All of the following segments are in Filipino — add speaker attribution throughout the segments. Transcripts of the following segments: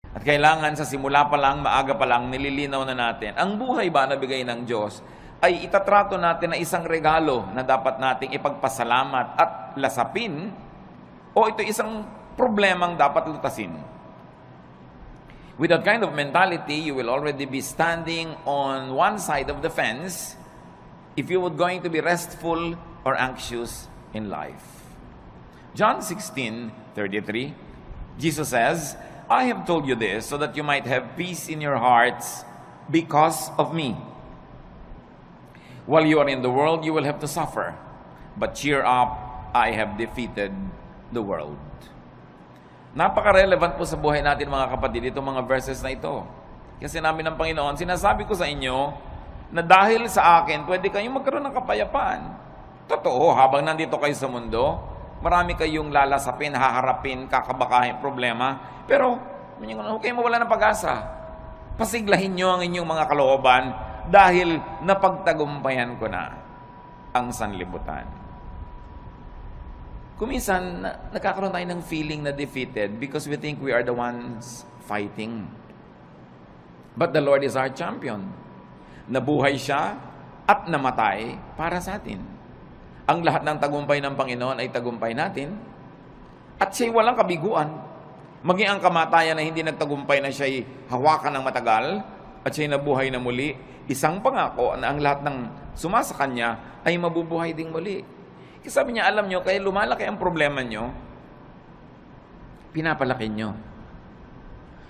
Speaker 1: At kailangan sa simula pa lang, maaga pa lang, nililinaw na natin. Ang buhay ba na bigay ng Diyos ay itatrato natin na isang regalo na dapat nating ipagpasalamat at lasapin, o ito isang problemang dapat lutasin. With that kind of mentality, you will already be standing on one side of the fence if you were going to be restful or anxious in life. John 16:33, Jesus says, I have told you this so that you might have peace in your hearts because of me. While you are in the world, you will have to suffer. But cheer up, I have defeated the world. Napaka-relevant po sa buhay natin mga kapatid, itong mga verses na ito. Kasi namin ng Panginoon, sinasabi ko sa inyo na dahil sa akin, pwede kayong magkaroon ng kapayapaan. Totoo, habang nandito kayo sa mundo, marami kayong lalasapin, haharapin, kakabakahin, problema. Pero, huwag kayong mawala ng pag-asa. Pasiglahin nyo ang inyong mga kalooban dahil napagtagumpayan ko na ang sanlibutan. Kuminsan, nagkakaroon tayo ng feeling na defeated because we think we are the ones fighting. But the Lord is our champion. Nabuhay siya at namatay para sa atin. Ang lahat ng tagumpay ng Panginoon ay tagumpay natin. At siya'y walang kabiguan. Maging ang kamatayan na hindi nagtagumpay na siya'y hawakan ng matagal at siya'y nabuhay na muli, isang pangako na ang lahat ng sumasa kanya ay mabubuhay ding muli. Kasi sabi niya, alam nyo, kaya lumalaki ang problema nyo, pinapalaki nyo.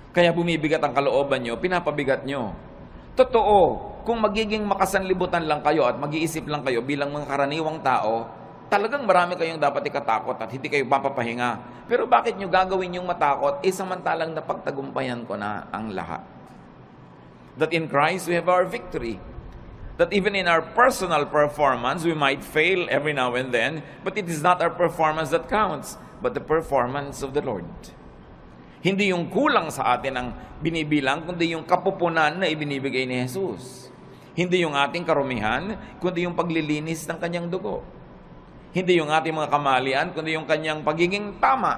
Speaker 1: Kaya bumibigat ang kalooban nyo, pinapabigat nyo. Totoo, kung magiging makasanlibutan lang kayo at mag-iisip lang kayo bilang mga karaniwang tao, talagang marami kayong dapat ikatakot at hindi kayo mapapahinga. Pero bakit nyo gagawin yung matakot? Samantalang napagtagumpayan ko na ang lahat. That in Christ we have our victory. That even in our personal performance, we might fail every now and then, but it is not our performance that counts, but the performance of the Lord. Hindi yung kulang sa atin ang binibilang, kundi yung kapupunan na ibinibigay ni Jesus. Hindi yung ating karumihan, kundi yung paglilinis ng kanyang dugo. Hindi yung ating mga kamalian, kundi yung kanyang pagiging tama.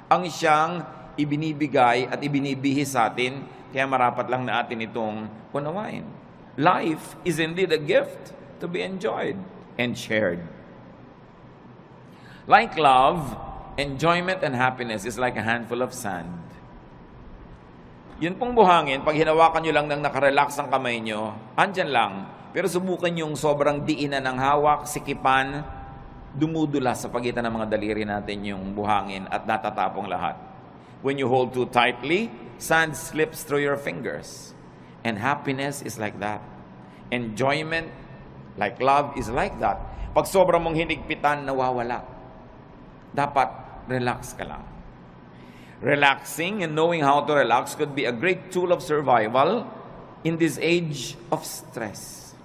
Speaker 1: Ang siyang ibinibigay at ibinibihis sa atin, kaya marapat lang na atin itong unawain. Life is indeed a gift to be enjoyed and shared. Like love, enjoyment and happiness is like a handful of sand. Yun pong buhangin, pag hinawakan nyo lang ng nakarelax ang kamay nyo, andyan lang. Pero subukan yung sobrang diinan ng hawak, sikipan, dumudula sa pagitan ng mga daliri natin yung buhangin at natatapong lahat. When you hold too tightly, sand slips through your fingers. And happiness is like that. Enjoyment, like love, is like that. Pag sobrang mong hinigpitan, nawawala. Dapat relax ka lang. Relaxing and knowing how to relax could be a great tool of survival in this age of stress.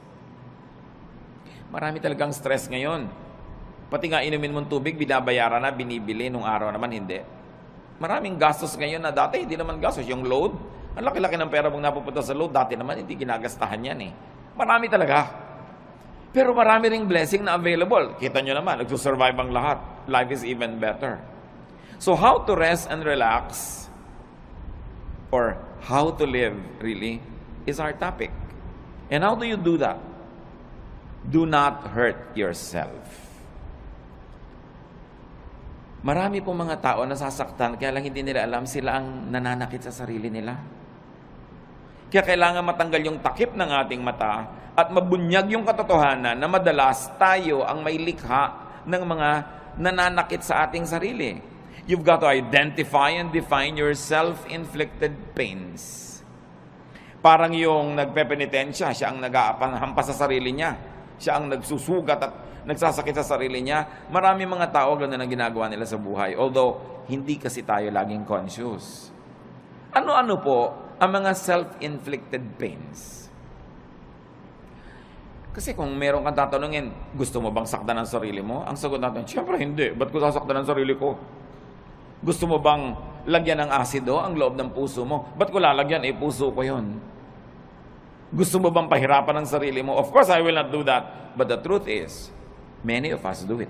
Speaker 1: Marami talagang stress ngayon. Pati nga inumin mong tubig, binabayaran na, binibili, nung araw naman hindi. Maraming gastos ngayon na dati hindi naman gastos. Yung load, ang laki-laki ng pera mong napupunta sa load, dati naman hindi ginagastahan yan eh. Marami talaga. Pero marami ring blessing na available. Kita nyo naman, nagsusurvive ang lahat. Life is even better. So how to rest and relax, or how to live really, is our topic. And how do you do that? Do not hurt yourself. Marami pong mga tao nasasaktan, kaya lang hindi nila alam sila ang nananakit sa sarili nila. Kaya kailangan matanggal yung takip ng ating mata at mabunyag yung katotohanan na madalas tayo ang may likha ng mga nananakit sa ating sarili. You've got to identify and define your self-inflicted pains. Parang yung nagpepenitensya, siya ang nag-ahampas sa sarili niya. Siya ang nagsusugat at nagsasakit sa sarili niya. Marami mga tao ganun ang ginagawa nila sa buhay. Although, hindi kasi tayo laging conscious. Ano-ano po ang mga self-inflicted pains? Kasi kung meron kang tatanungin, gusto mo bang saktan ang sarili mo? Ang sagot natin, siyempre hindi. Ba't ko sasaktan ang sarili ko? Gusto mo bang lagyan ng asido ang loob ng puso mo? Ba't ko lalagyan? Puso ko yun. Gusto mo bang pahirapan ang sarili mo? Of course, I will not do that. But the truth is, many of us do it.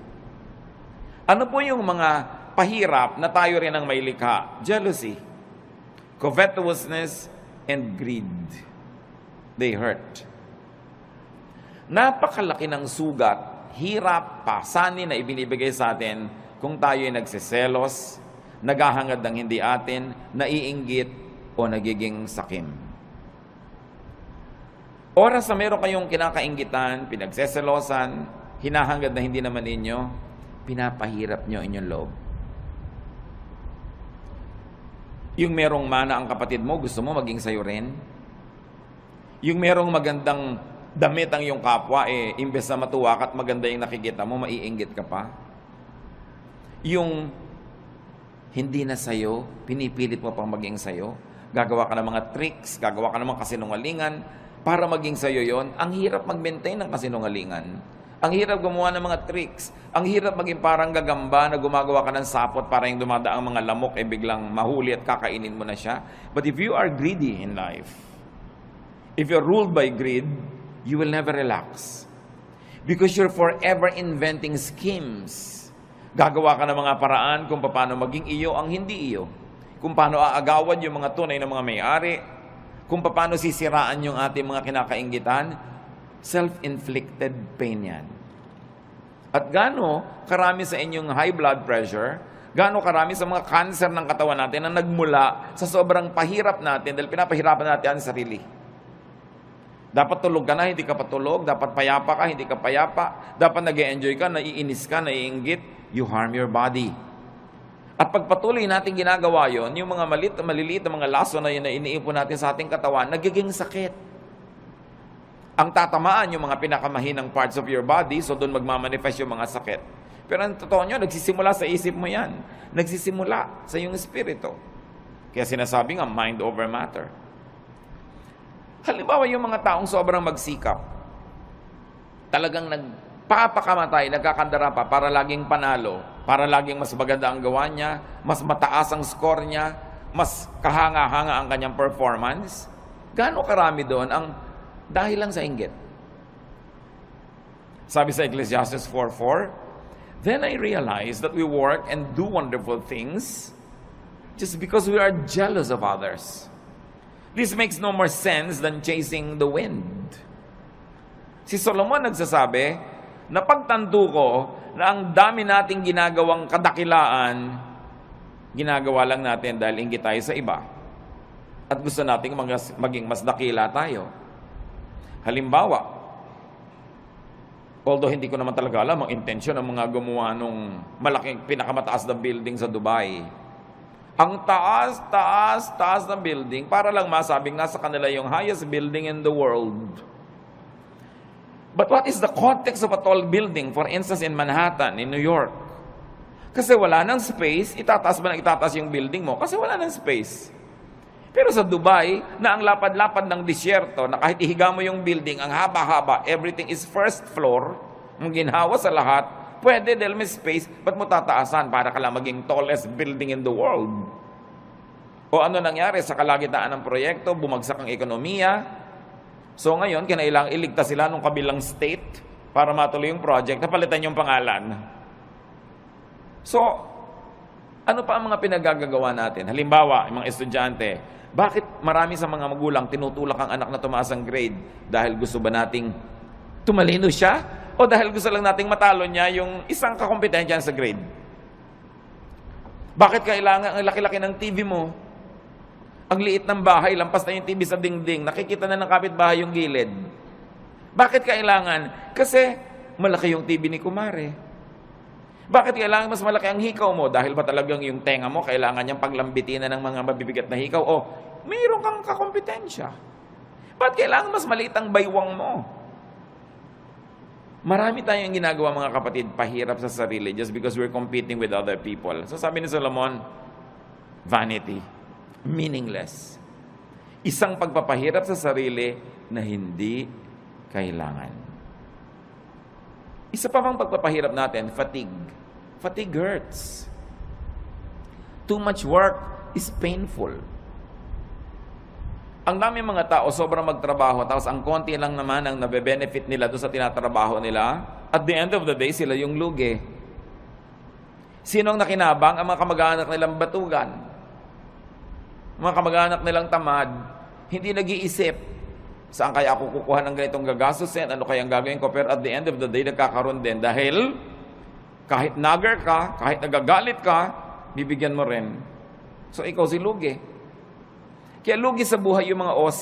Speaker 1: Ano po yung mga pahirap na tayo rin ang may likha? Jealousy. covetousness, and greed. They hurt. Napakalaki ng sugat, hirap, pasanin na ibinibigay sa atin kung tayo ay nagsiselos, naghahangad ng hindi atin, naiinggit, o nagiging sakim. Oras na meron kayong kinakainggitan, pinagseselosan, hinahangad na hindi naman ninyo, pinapahirap nyo inyong loob. Yung merong mana ang kapatid mo, gusto mo maging sayo rin? Yung merong magandang damit ang iyong kapwa, imbes na matuwa ka at maganda yung nakikita mo, maiinggit ka pa? Yung hindi na sayo, pinipilit mo pang maging sayo, gagawa ka ng mga tricks, gagawa ka ng mga kasinungalingan, para maging sayo yon. Ang hirap mag-maintain ng kasinungalingan. Ang hirap gumawa ng mga tricks. Ang hirap maging parang gagamba na gumagawa ka ng sapot para yung dumadaang mga lamok biglang mahuli at kakainin mo na siya. But if you are greedy in life, if you're ruled by greed, you will never relax. Because you're forever inventing schemes. Gagawa ka ng mga paraan kung paano maging iyo ang hindi iyo. Kung paano aagawan yung mga tunay na mga may-ari. Kung paano sisiraan yung ating mga kinakainggitan. Self-inflicted pain yan. At gaano karami sa inyong high blood pressure, gaano karami sa mga cancer ng katawan natin na nagmula sa sobrang pahirap natin dahil pinapahirapan natin ang sarili. Dapat tulog ka na, hindi ka patulog. Dapat payapa ka, hindi ka payapa. Dapat nag-e-enjoy ka, naiinis ka, naiinggit. You harm your body. At pagpatuloy natin ginagawa yon, yung mga maliliit na mga laso na yun na iniipon natin sa ating katawan, nagiging sakit. Ang tatamaan yung mga pinakamahinang parts of your body, so doon magmamanifest yung mga sakit. Pero ang totoo nyo, nagsisimula sa isip mo yan. Nagsisimula sa iyong espiritu. Kaya sinasabi nga, mind over matter. Halimbawa yung mga taong sobrang magsikap, talagang nagpapakamatay, nagkakandara pa para laging panalo, para laging mas maganda ang gawa niya, mas mataas ang score niya, mas kahanga-hanga ang kanyang performance. Gaano karami doon ang dahil lang sa inggit? Sabi sa Ecclesiastes 4:4, "Then I realized that we work and do wonderful things just because we are jealous of others. This makes no more sense than chasing the wind." Si Solomon nagsasabi na pagtanto ko na ang dami nating ginagawang kadakilaan, ginagawa lang natin dahil inggit tayo sa iba. At gusto nating maging mas dakila tayo. Halimbawa, although hindi ko naman talaga alam ang intensyon ng mga gumawa nung malaking pinakamataas na building sa Dubai. Ang taas ng building para lang masabing nasa kanila yung highest building in the world. But what is the context of a tall building? For instance, in Manhattan, in New York. Kasi wala nang space, itataas ba na itataas yung building mo? Kasi wala nang space. Pero sa Dubai, na ang lapad-lapad ng disyerto, na kahit ihiga mo yung building, ang haba-haba, everything is first floor, ang ginhawa sa lahat, pwede dahil may space, ba't mo tataasan para ka lang maging tallest building in the world? O ano nangyari sa kalagitnaan ng proyekto, bumagsak ang ekonomiya. So ngayon, kinailangang iligtas sila ng kabilang state para matuloy yung project, napalitan yung pangalan. So, ano pa ang mga pinagagagawa natin? Halimbawa, yung mga estudyante, bakit marami sa mga magulang tinutulak ang anak na tumaas ang grade? Dahil gusto ba nating tumalino siya? O dahil gusto lang nating matalo niya yung isang kakompetensya sa grade? Bakit kailangan ang laki-laki ng TV mo? Ang liit ng bahay, lampas na yung TV sa dingding, nakikita na ng kapitbahay yung gilid. Bakit kailangan? Kasi malaki yung TV ni Kumare. Bakit kailangan mas malaki ang hikaw mo? Dahil ba talagang yung tenga mo, kailangan niyang paglambitin ng mga mabibigat na hikaw? O, mayroon kang kakompetensya. Bakit kailangan mas maliit ang baywang mo? Marami tayong ginagawa mga kapatid, pahirap sa sarili just because we're competing with other people. So sabi ni Solomon, vanity, meaningless. Isang pagpapahirap sa sarili na hindi kailangan. Isa pa bang pagpapahirap natin, fatigue. Fatigue hurts. Too much work is painful. Ang dami mga tao sobrang magtrabaho, tapos ang konti lang naman ang nabe-benefit nila doon sa tinatrabaho nila. At the end of the day, sila yung lugi. Sino ang nakinabang? Ang mga kamag-anak nilang batugan. Mga kamag-anak nilang tamad, hindi nag-iisip, saan kaya ako kukuha ng ganitong gagastusin? Ano kaya ang gagawin ko? Pero at the end of the day, nagkakaroon din. Dahil kahit nagger ka, kahit nagagalit ka, bibigyan mo rin. So ikaw si lugi. Kaya lugi sa buhay yung mga OC.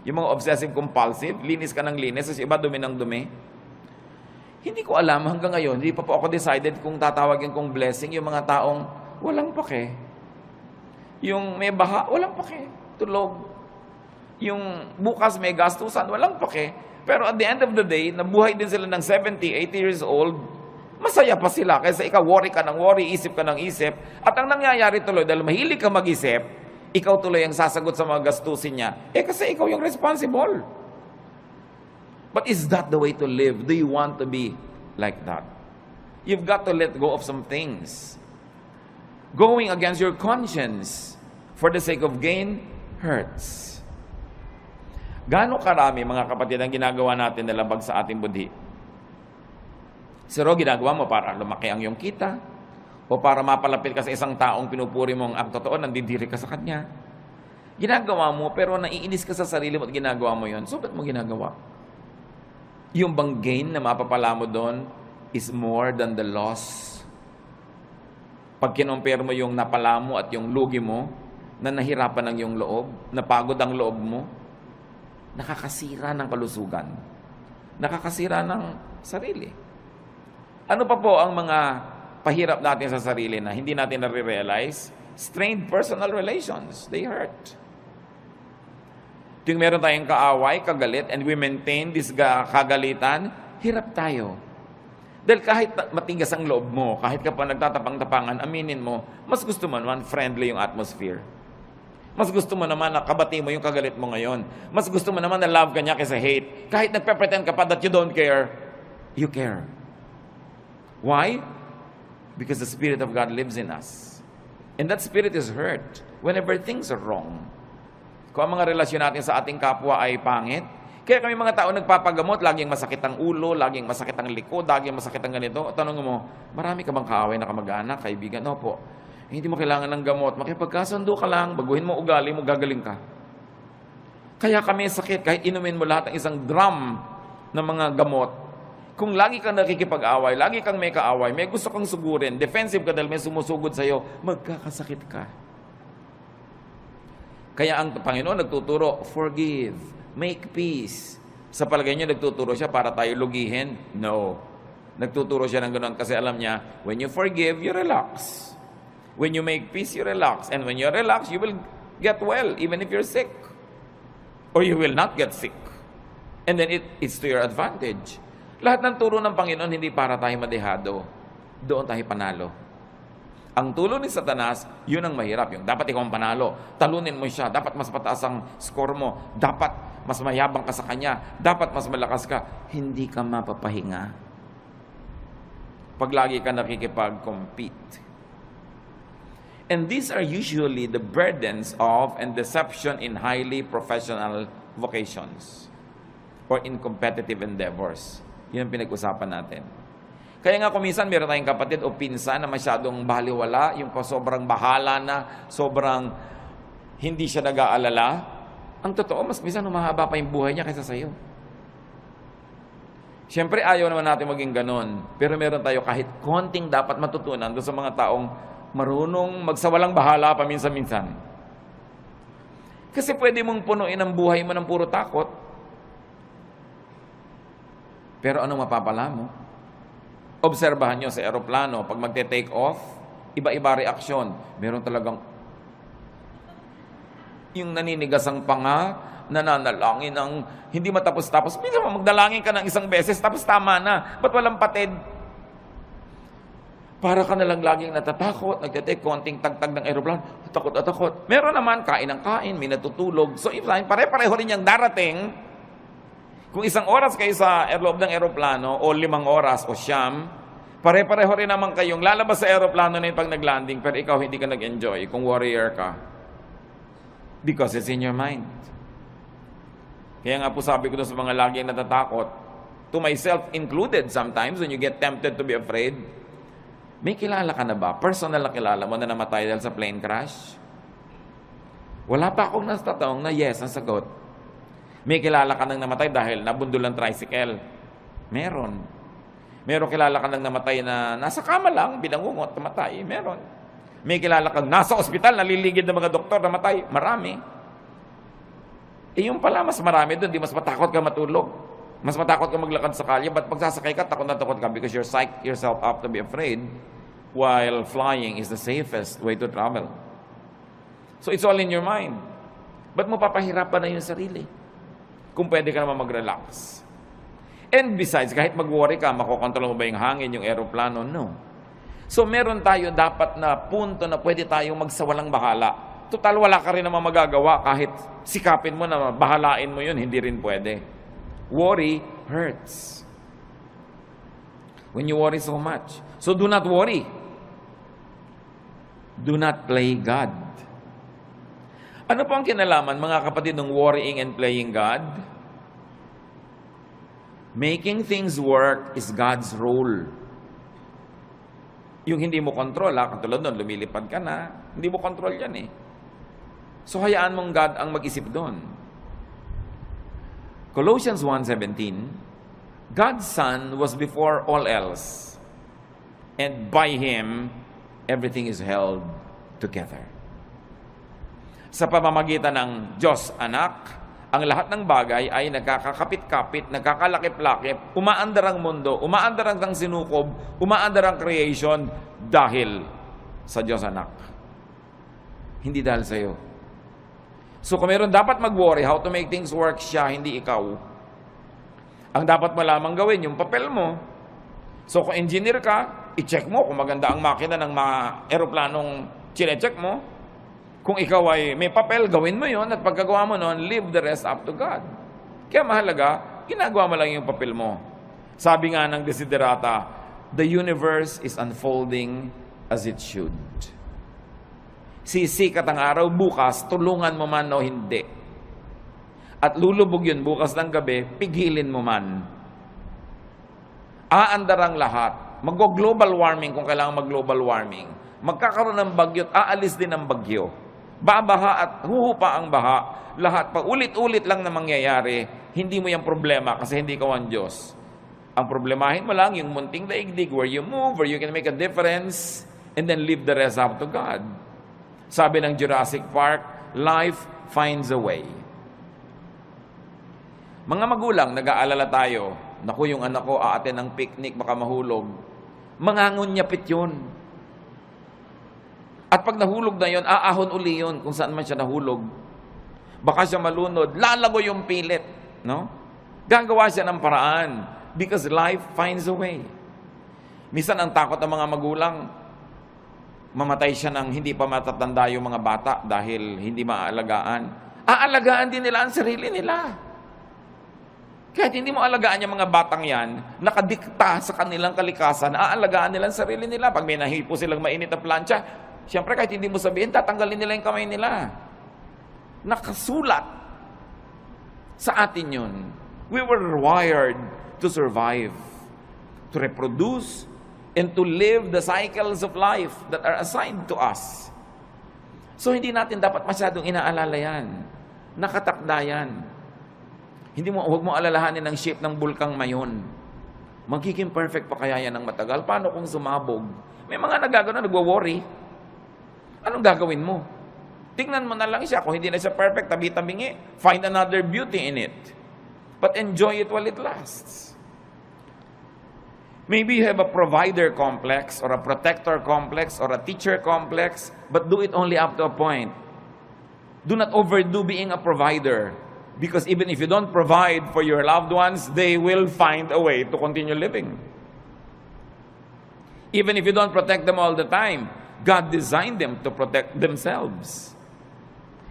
Speaker 1: Yung mga obsessive-compulsive, linis ka ng linis, sa iba dumi ng dumi. Hindi ko alam hanggang ngayon, hindi pa po ako decided kung tatawagin kong blessing yung mga taong walang pake. Yung may baha, walang pake. Tulog. Yung bukas may gastusan, walang pake. Pero at the end of the day, nabuhay din sila ng 70, 80 years old, masaya pa sila. Kaysa ikaw, worry ka ng worry, isip ka ng isip. At ang nangyayari tuloy, dahil mahilig ka mag-isip, ikaw tuloy ang sasagot sa mga gastusin niya. Kasi ikaw yung responsible. But is that the way to live? Do you want to be like that? You've got to let go of some things. Going against your conscience for the sake of gain hurts. Gaano karami, mga kapatid, ang ginagawa natin na labag sa ating budhi? Siro, ginagawa mo para lumaki ang iyong kita, o para mapalapit ka sa isang taong pinupuri mong ang totoo, nandidiri ka sa kanya. Ginagawa mo, pero naiinis ka sa sarili mo at ginagawa mo yon. So, ba't mo ginagawa? Yung bang gain na mapapala mo doon is more than the loss. Pag kinompare mo yung napala mo at yung lugi mo, na nahirapan ng iyong loob, napagod ang loob mo, nakakasira ng kalusugan. Nakakasira ng sarili. Ano pa po ang mga pahirap natin sa sarili na hindi natin nare-realize? Strained personal relations. They hurt. Tuwing meron tayong kaaway, kagalit, and we maintain this kagalitan, hirap tayo. Dahil kahit matigas ang loob mo, kahit ka pa nagtatapang-tapangan, aminin mo, mas gusto mo naman friendly yung atmosphere. Mas gusto mo naman na kabati mo yung kagalit mo ngayon. Mas gusto mo naman na love ka niya kaysa hate. Kahit nagpe-pretend ka pa that you don't care, you care. Why? Because the Spirit of God lives in us. And that Spirit is hurt whenever things are wrong. Kung ang mga relasyon natin sa ating kapwa ay pangit, kaya kami mga tao nagpapagamot, laging masakit ang ulo, laging masakit ang likod, laging masakit ang ganito. Tanong mo, marami ka bang kaaway na kamag-anak, kaibigan? Opo. Hindi mo kailangan ng gamot. Makipagkasundo ka lang, baguhin mo ugali mo, gagaling ka. Kaya kami sakit, kahit inumin mo lahat ng isang drum ng mga gamot, kung lagi kang nakikipag-away, lagi kang may kaaway, may gusto kang sugurin, defensive ka dahil may sumusugod sa'yo, magkakasakit ka. Kaya ang Panginoon nagtuturo, forgive, make peace. Sa palagay niyo, nagtuturo siya para tayo lugihin? No. Nagtuturo siya ng ganoon kasi alam niya, when you forgive, you relax. When you make peace, you relax. And when you relax, you will get well, even if you're sick. Or you will not get sick. And then it's to your advantage. Lahat ng turo ng Panginoon hindi para tayo madehado. Doon tayo panalo. Ang tulo ni Satanas, yun ang mahirap. Yung dapat ikaw ang panalo. Talunin mo siya. Dapat mas pataas ang score mo. Dapat mas mayabang ka sa kanya. Dapat mas malakas ka. Hindi ka mapapahinga. Pag lagi ka nakikipag-compete. And these are usually the burdens of and deception in highly professional vocations or in competitive endeavors. Yun ang pinag-usapan natin. Kaya nga kuminsan meron tayong kapatid o pinsan na masyadong baliwala, yung sobrang bahala na, sobrang hindi siya nag-aalala. Ang totoo, mas minsan humahaba pa yung buhay niya kaysa sa'yo. Siyempre, ayaw naman natin maging ganon. Pero meron tayo kahit konting dapat matutunan doon sa mga taong marunong magsawalang bahala paminsan-minsan. Kasi pwede mong punuin ang buhay mo ng puro takot. Pero anong mapapala mo? Obserbahan nyo sa aeroplano, pag magte-take off, iba-iba reaksyon. Meron talagang yung naninigas ang panga, nananalangin ng hindi matapos-tapos. Minsan magdalangin ka ng isang beses, tapos tama na. Ba't walang patid? Para ka nalang laging natatakot, nagte-take konting tagtag ng aeroplano, takot at takot. Meron naman, kain ng kain, may natutulog. So, pare-pareho rin yung darating. Kung 1 oras kayo sa loob ng aeroplano, o 5 oras, o siyam, pare-pareho rin naman kayong lalabas sa aeroplano na yung pag nag-landing, pero ikaw hindi ka nag-enjoy kung warrior ka. Because it's in your mind. Kaya nga po sabi ko doon sa mga laging natatakot, to myself included sometimes, when you get tempted to be afraid, may kilala ka na ba? Personal na kilala mo na namatay dahil sa plane crash? Wala pa akong nastatanong na yes ang sagot. May kilala ka nang namatay dahil nabundol ng tricycle. Meron. Meron kilala ka nang namatay na nasa kama lang, binangungot, namatay. Meron. May kilala kang nasa ospital, naliligid ng mga doktor, namatay. Marami. Yung pala, mas marami doon. Di mas matakot ka matulog. Mas matakot ka maglakad sa kalye. But pag sasakay ka, takot na takot ka because you're psyched yourself up to be afraid while flying is the safest way to travel. So it's all in your mind. Ba't mo papahirapan na yung sarili? Kung pwede ka naman mag-relax. And besides, kahit mag-worry ka, makokontrol mo ba yung hangin, yung aeroplano? No. So meron tayo dapat na punto na pwede tayong magsawalang bahala. Total, wala ka rin naman magagawa kahit sikapin mo na bahalain mo yun, hindi rin pwede. Worry hurts. When you worry so much. So do not worry. Do not play God. Ano po ang kinalaman, mga kapatid, ng worrying and playing God? Making things work is God's role. Yung hindi mo control, katulad nun, lumilipad ka na, hindi mo control yan eh. So hayaan mong God ang mag-isip doon. Colossians 1:17, God's Son was before all else, and by Him, everything is held together. Sa pamamagitan ng Diyos Anak, ang lahat ng bagay ay nagkakakapit-kapit, nagkakalakip-lakip, umaandar ang mundo, umaandar ang sinukob, umaandar ang creation dahil sa Diyos Anak. Hindi dahil sa iyo. So kung meron dapat mag-worry how to make things work, siya, hindi ikaw. Ang dapat mo lamang gawin, yung papel mo. So kung engineer ka, i-check mo kung maganda ang makina ng mga aeroplanong chine-check mo. Kung ikaw ay may papel, gawin mo yon, at pagkagawa mo nun, leave the rest up to God. Kaya mahalaga, ginagawa mo lang yung papel mo. Sabi nga ng Desiderata, the universe is unfolding as it should. Sisikat ang araw bukas, tulungan mo man o hindi. At lulubog yun bukas ng gabi, pigilin mo man. Aandar ang lahat. Mag-global warming kung kailangan mag-global warming. Magkakaroon ng bagyo at aalis din ang bagyo. Babaha at huhupa ang baha. Lahat pa ulit-ulit lang na mangyayari. Hindi mo yung problema kasi hindi ka ang Diyos. Ang problemahin mo lang yung munting daigdig where you move, where you can make a difference, and then leave the rest up to God. Sabi ng Jurassic Park, life finds a way. Mga magulang, nag-aalala tayo, naku, yung anak ko aaten ng picnic, baka mahulog. Mangangunyapit yun. At pag nahulog na yun, aahon uli yun kung saan man siya nahulog. Baka siya malunod, lalago yung pilit. No? Gagawa siya ng paraan because life finds a way. Minsan ang takot ng mga magulang, mamatay siya ng hindi pa matatanda yung mga bata dahil hindi maaalagaan. Aalagaan din nila ang sarili nila. Kahit hindi mo alagaan yung mga batang yan, nakadikta sa kanilang kalikasan, aalagaan nila ang sarili nila. Pag may nahipo silang mainit na plancha, siyempre kahit hindi mo sabihin, tatanggalin nila yung kamay nila. Nakasulat sa atin yun. We were wired to survive, to reproduce, and to live the cycles of life that are assigned to us. So hindi natin dapat masyadong inaalala yan. Nakatakda yan. Huwag mo alalahanin ang shape ng bulkang mayon. Magiging perfect pa kaya yan ng matagal? Paano kung sumabog? May mga nagagano, nagwo-worry. Anong gagawin mo? Tingnan mo na lang siya. Kung hindi na siya perfect, tabi-tabingi, find another beauty in it. But enjoy it while it lasts. Maybe you have a provider complex, or a protector complex, or a teacher complex, but do it only up to a point. Do not overdo being a provider. Because even if you don't provide for your loved ones, they will find a way to continue living. Even if you don't protect them all the time, God designed them to protect themselves.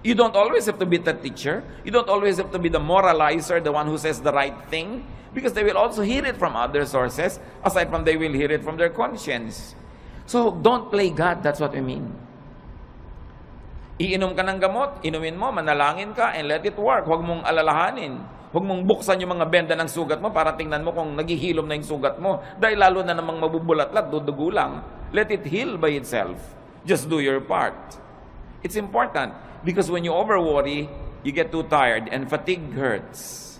Speaker 1: You don't always have to be the teacher. You don't always have to be the moralizer, the one who says the right thing, because they will also hear it from other sources, aside from they will hear it from their conscience. So don't play God, that's what we mean. Iinom ka ng gamot, inumin mo, manalangin ka, and let it work. Huwag mong alalahanin. Huwag mong buksan yung mga benda ng sugat mo para tingnan mo kung naghihilom na yung sugat mo. Dahil lalo na namang mabubulat-lat, dudugo lang. Let it heal by itself. Just do your part. It's important. Because when you over-worry, you get too tired and fatigue hurts.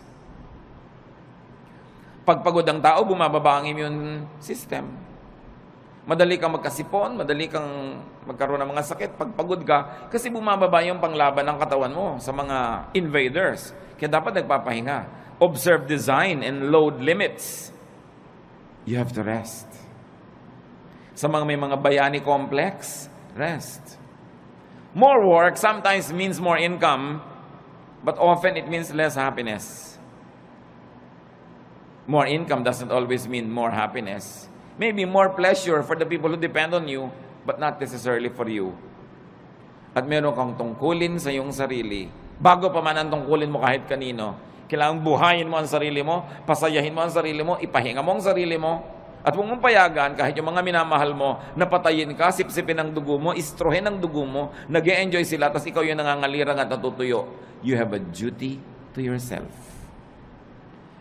Speaker 1: Pag pagod ang tao, bumababa ang immune system. Madali kang magkasipon, madali kang magkaroon ng mga sakit pag pagod ka kasi bumababa yung panglaban ng katawan mo sa mga invaders. Kaya dapat nagpapahinga. Observe design and load limits. You have to rest. Sa mga may mga bayani complex, rest. More work sometimes means more income, but often it means less happiness. More income doesn't always mean more happiness. Maybe more pleasure for the people who depend on you, but not necessarily for you. At meron kang tungkulin sa iyong sarili. Bago pa man ang tungkulin mo kahit kanino, kailangang buhayin mo ang sarili mo, pasayahin mo ang sarili mo, ipahinga mo ang sarili mo, at huwag mong payagan kahit yung mga minamahal mo, napatayin ka, sipsipin ang dugo mo, istrohin ang dugo mo, nag-e-enjoy sila, tapos ikaw yung nangangalirang at natutuyo. You have a duty to yourself.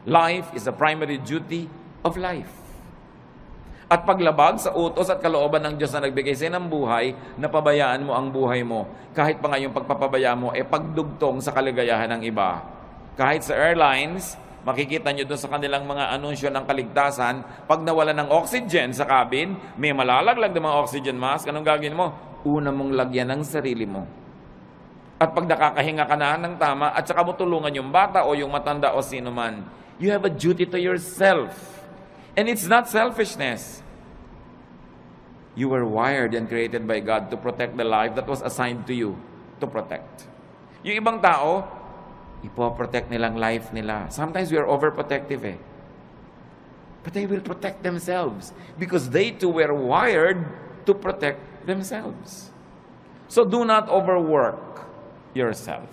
Speaker 1: Life is a primary duty of life. At paglabag sa utos at kalooban ng Diyos na nagbigay sa ng buhay, napabayaan mo ang buhay mo. Kahit pa nga yung pagpapabaya mo, pagdugtong sa kaligayahan ng iba. Kahit sa airlines, makikita nyo doon sa kanilang mga anunsyo ng kaligtasan, pag nawala ng oxygen sa cabin, may malalaglag ng mga oxygen mask, anong gagawin mo? Una mong lagyan ng sarili mo. At pag nakakahinga ka na ng tama, at saka mo tulungan yung bata o yung matanda o sino man, you have a duty to yourself. And it's not selfishness. You were wired and created by God to protect the life that was assigned to you to protect. Yung ibang tao, ipoprotect nilang life nila. Sometimes we are overprotective But they will protect themselves because they too were wired to protect themselves. So do not overwork yourself.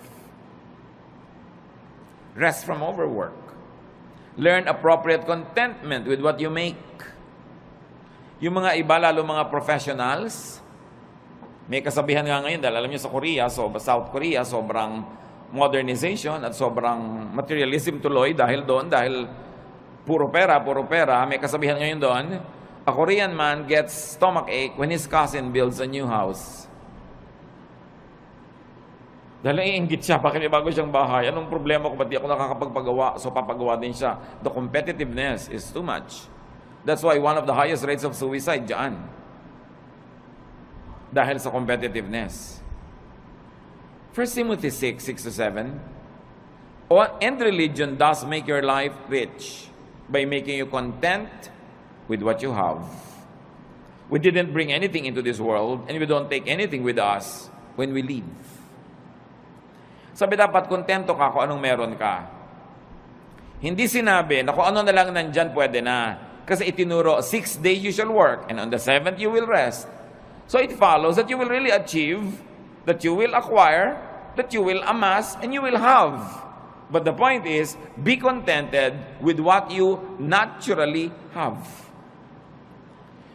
Speaker 1: Rest from overwork. Learn appropriate contentment with what you make. Yung mga iba, lalo mga professionals, may kasabihan nga ngayon, dahil alam niyo sa Korea, South Korea, sobrang modernization at sobrang materialism tuloy dahil puro pera, may kasabihan ngayon doon, a Korean man gets stomachache when his cousin builds a new house. Dahil naiinggit siya, bakit may bago siyang bahay? Anong problema ko, ba't di ako nakakapagpagawa? So papagawa din siya. The competitiveness is too much. That's why one of the highest rates of suicide dyan. Dahil sa competitiveness. 1 Timothy 6:6-7, and religion does make your life rich by making you content with what you have. We didn't bring anything into this world and we don't take anything with us when we leave. Sabi dapat kontento ka kung anong meron ka. Hindi sinabi na kung ano na lang nandyan pwede na. Kasi itinuro, 6 days you shall work and on the 7th you will rest. So it follows that you will really achieve, that you will acquire, that you will amass, and you will have. But the point is, be contented with what you naturally have.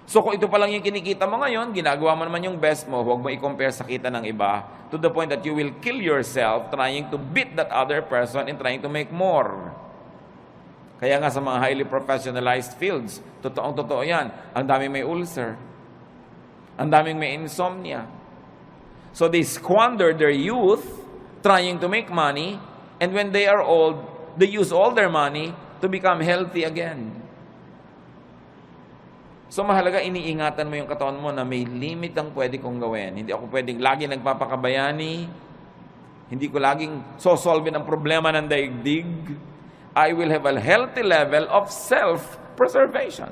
Speaker 1: So kung ito pa lang yung kinikita mo ngayon, ginagawa mo naman yung best mo, huwag mo i-compare sa kita ng iba to the point that you will kill yourself trying to beat that other person and trying to make more. Kaya nga sa mga highly professionalized fields, totoong-totoo yan, ang daming may ulcer, ang daming may insomnia. So they squander their youth trying to make money, and when they are old, they use all their money to become healthy again. So mahalaga, iniingatan mo yung katawan mo na may limit ang pwede kong gawin. Hindi ako pwedeng lagi nagpapakabayani, hindi ko laging sosolve ang problema ng daigdig. I will have a healthy level of self-preservation.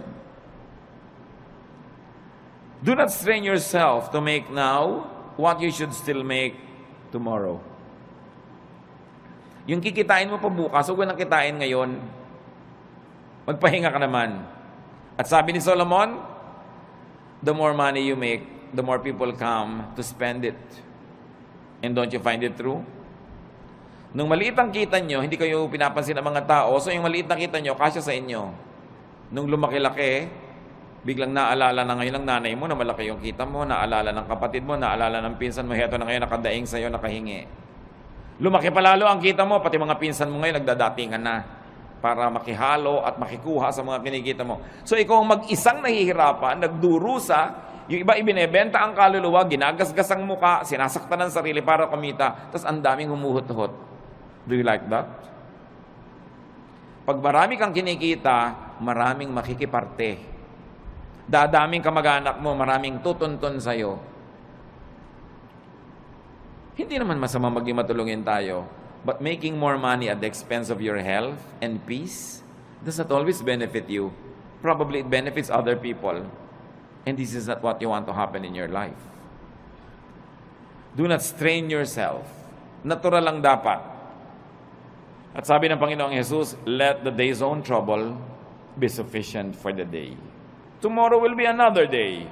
Speaker 1: Do not strain yourself to make now what you should still make tomorrow. Yung kikitain mo pa bukas, huwag nang kitain ngayon. Magpahinga ka naman. At sabi ni Solomon, the more money you make, the more people come to spend it. And don't you find it true? Nung maliit ang kita nyo, hindi kayo pinapansin ng mga tao, so yung maliit na kita nyo, kasya sa inyo. Nung lumaki-laki, biglang naalala na ngayon ng nanay mo na malaki yung kita mo, naalala ng kapatid mo, naalala ng pinsan mo, heto na ngayon nakadaing sa'yo, nakahingi. Lumaki palalo ang kita mo, pati mga pinsan mo ngayon nagdadatingan na para makihalo at makikuha sa mga kinikita mo. So ikaw mag-isang nahihirapan, nagdurusa, Yung iba ibinebenta ang kaluluwa, ginagasgas ang muka, sinasaktan ang sarili para kumita, tapos ang daming humuhot-hot. Do you like that? Pag marami kang kinikita, maraming makikiparte. Dadaming kamag-anak mo, maraming tutuntun sa'yo. Hindi naman masama maging matulungin tayo, but making more money at the expense of your health and peace does not always benefit you. Probably it benefits other people. And this is not what you want to happen in your life. Do not strain yourself. Natural lang dapat. At sabi ng Panginoong Jesus, let the day's own trouble be sufficient for the day. Tomorrow will be another day.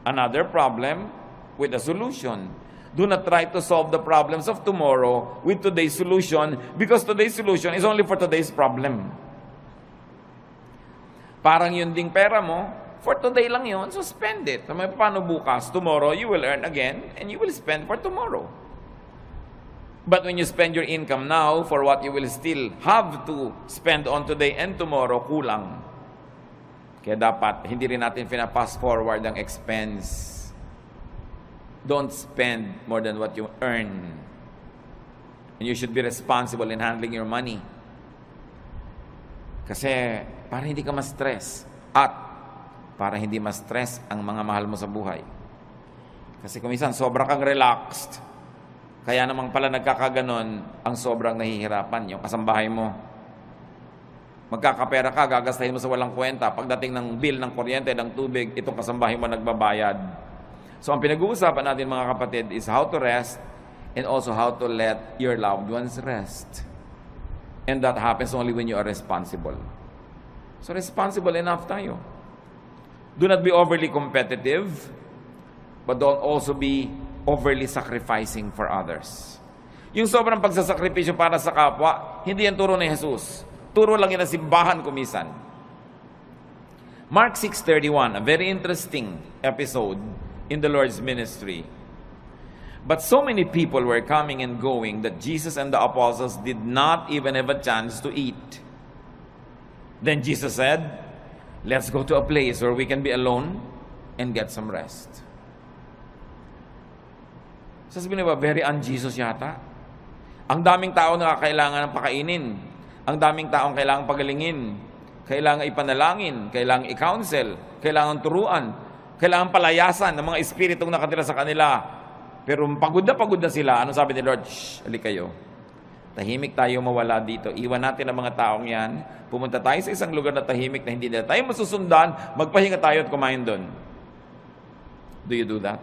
Speaker 1: Another problem with a solution. Do not try to solve the problems of tomorrow with today's solution because today's solution is only for today's problem. Parang yun ding pera mo, for today lang yun, so spend it. So, paano bukas? Tomorrow, you will earn again, and you will spend for tomorrow. But when you spend your income now for what you will still have to spend on today and tomorrow, kulang. Kaya dapat, hindi rin natin pina-pass forward ang expense. Don't spend more than what you earn. And you should be responsible in handling your money. Kasi, para hindi ka ma-stress. At, para hindi ma-stress ang mga mahal mo sa buhay. Kasi kung minsan, sobra kang relaxed. Kaya namang pala nagkakaganon, ang sobrang nahihirapan, yung kasambahay mo. Magkakapera ka, gagastahin mo sa walang kwenta. Pagdating ng bill ng kuryente, ng tubig, itong kasambahay mo nagbabayad. So, ang pinag-uusapan natin mga kapatid is how to rest and also how to let your loved ones rest. And that happens only when you are responsible. So, responsible enough tayo. Do not be overly competitive, but don't also be overly sacrificing for others. Yung sobrang pagsasakripisyo para sa kapwa, hindi yan turo ni Jesus. Turo lang yan ang simbahan kumisan. Mark 6:31, a very interesting episode in the Lord's ministry. But so many people were coming and going that Jesus and the apostles did not even have a chance to eat. Then Jesus said, let's go to a place where we can be alone and get some rest. Sasabihin ba, very un-Jesus yata? Ang daming tao na kailangan ng pakainin. Ang daming taong kailangan pagalingin. Kailangan ipanalangin. Kailangan i-counsel. Kailangan turuan. Kailangan palayasan ng mga espiritong nakatira sa kanila. Pero pagod na sila. Anong sabi ni Lord? Shh, alik kayo. Tahimik tayo mawala dito. Iwan natin ang mga taong yan. Pumunta tayo sa isang lugar na tahimik na hindi na tayo masusundan. Magpahinga tayo at kumain doon. Do you do that?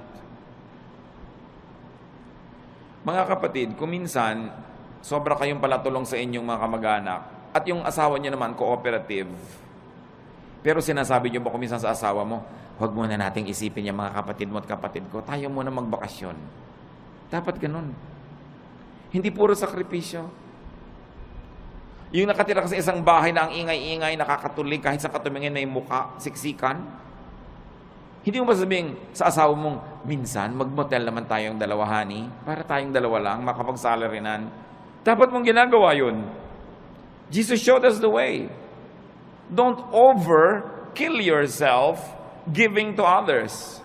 Speaker 1: Mga kapatid, kung minsan, sobra kayong palatulong sa inyong mga kamag-anak at yung asawa niyo naman cooperative. Pero sinasabi niyo ba kung minsan sa asawa mo, huwag muna nating isipin yung mga kapatid mo at kapatid ko. Tayo muna magbakasyon. Dapat ganun. Hindi puro sakripisyo. Yung nakatira ka sa isang bahay na ang ingay-ingay, nakakatulig, kahit sa katumingin may muka, siksikan. Hindi mo ba sabihin sa asawa mong, minsan, mag-motel naman tayong dalawa, honey, para tayong dalawa lang, makapag-salarinan. Dapat mong ginagawa yun. Jesus showed us the way. Don't overkill yourself giving to others.